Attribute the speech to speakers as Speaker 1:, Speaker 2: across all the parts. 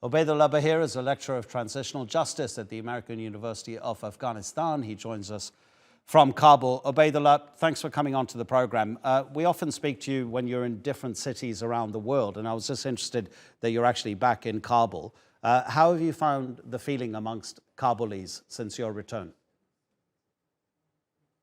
Speaker 1: Obaidullah Baheer is a lecturer of transitional justice at the American University of Afghanistan. He joins us from Kabul. Obaidullah, thanks for coming on to the program. We often speak to you when you're in different cities around the world, and I was just interested that you're actually back in Kabul. How have you found the feeling amongst Kabulis since your return?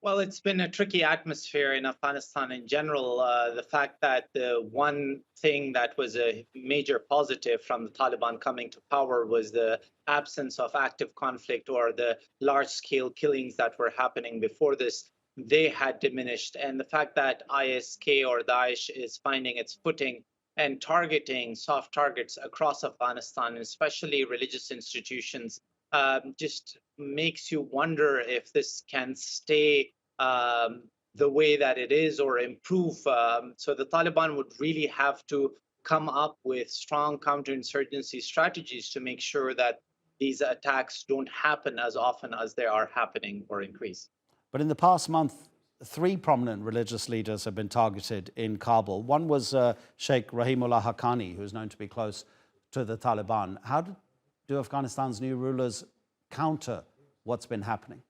Speaker 2: Well, it's been a tricky atmosphere in Afghanistan in general. The fact that the one thing that was a major positive from the Taliban coming to power was the absence of active conflict or the large-scale killings that were happening before this. They had diminished. And the fact that ISK or Daesh is finding its footing and targeting soft targets across Afghanistan, especially religious institutions, just makes you wonder if this can stay the way that it is or improve. So the Taliban would really have to come up with strong counterinsurgency strategies to make sure that these attacks don't happen as often as they are happening or increase.
Speaker 1: But in the past month, three prominent religious leaders have been targeted in Kabul. One was Sheikh Rahimullah Haqqani, who is known to be close to the Taliban. How do Afghanistan's new rulers counter what's been happening?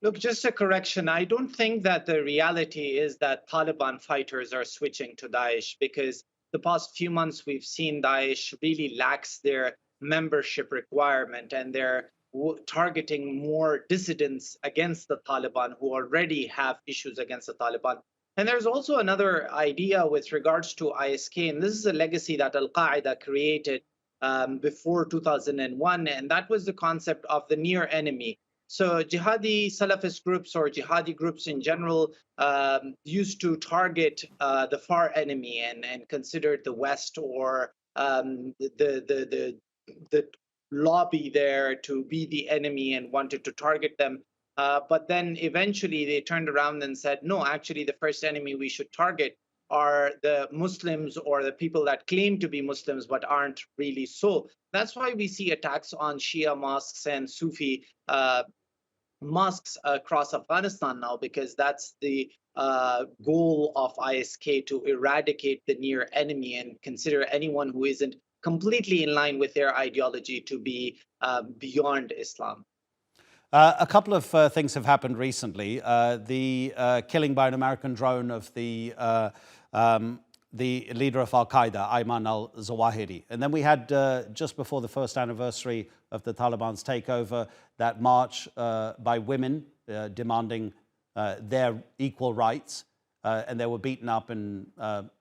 Speaker 2: Look, just a correction. I don't think that the reality is that Taliban fighters are switching to Daesh, because the past few months we've seen Daesh really lacks their membership requirement, and they're targeting more dissidents against the Taliban who already have issues against the Taliban. And there's also another idea with regards to ISK, and this is a legacy that Al-Qaeda created before 2001, and that was the concept of the near enemy. So jihadi Salafist groups or jihadi groups in general used to target the far enemy and considered the West or the lobby there to be the enemy and wanted to target them. But then eventually they turned around and said, no, actually the first enemy we should target are the Muslims or the people that claim to be Muslims but aren't really so. That's why we see attacks on Shia mosques and Sufi mosques across Afghanistan now, because that's the goal of ISK, to eradicate the near enemy and consider anyone who isn't completely in line with their ideology to be beyond Islam.
Speaker 1: A couple of things have happened recently. The killing by an American drone of the leader of Al-Qaeda, Ayman al-Zawahiri. And then we had, just before the first anniversary of the Taliban's takeover, that march by women demanding their equal rights. And they were beaten up and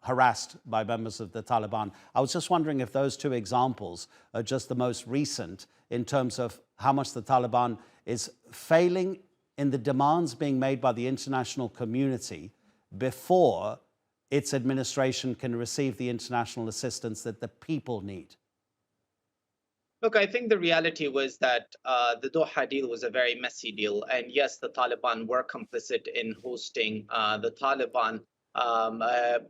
Speaker 1: harassed by members of the Taliban. I was just wondering if those two examples are just the most recent in terms of how much the Taliban is failing in the demands being made by the international community before its administration can receive the international assistance that the people need.
Speaker 2: Look, I think the reality was that the Doha deal was a very messy deal. And yes, the Taliban were complicit in hosting the Taliban,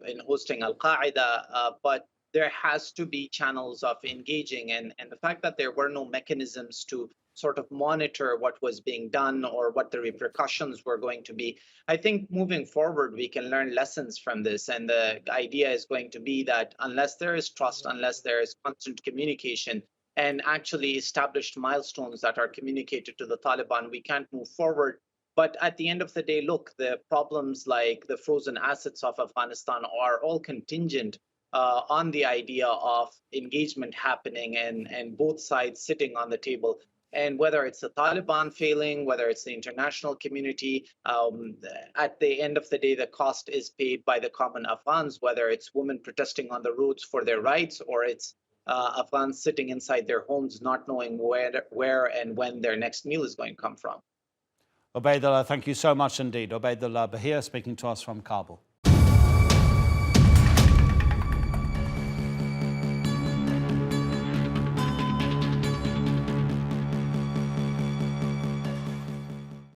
Speaker 2: in hosting Al-Qaeda, but there has to be channels of engaging. And the fact that there were no mechanisms to sort of monitor what was being done or what the repercussions were going to be. I think moving forward, we can learn lessons from this. And the idea is going to be that unless there is trust, unless there is constant communication, and actually established milestones that are communicated to the Taliban, we can't move forward. But at the end of the day, look, the problems like the frozen assets of Afghanistan are all contingent on the idea of engagement happening and both sides sitting on the table. And whether it's the Taliban failing, whether it's the international community, at the end of the day, the cost is paid by the common Afghans, whether it's women protesting on the roads for their rights, or it's Afghans sitting inside their homes not knowing where and when their next meal is going to come from.
Speaker 1: Obaidullah, thank you so much indeed. Obaidullah Baheer speaking to us from Kabul.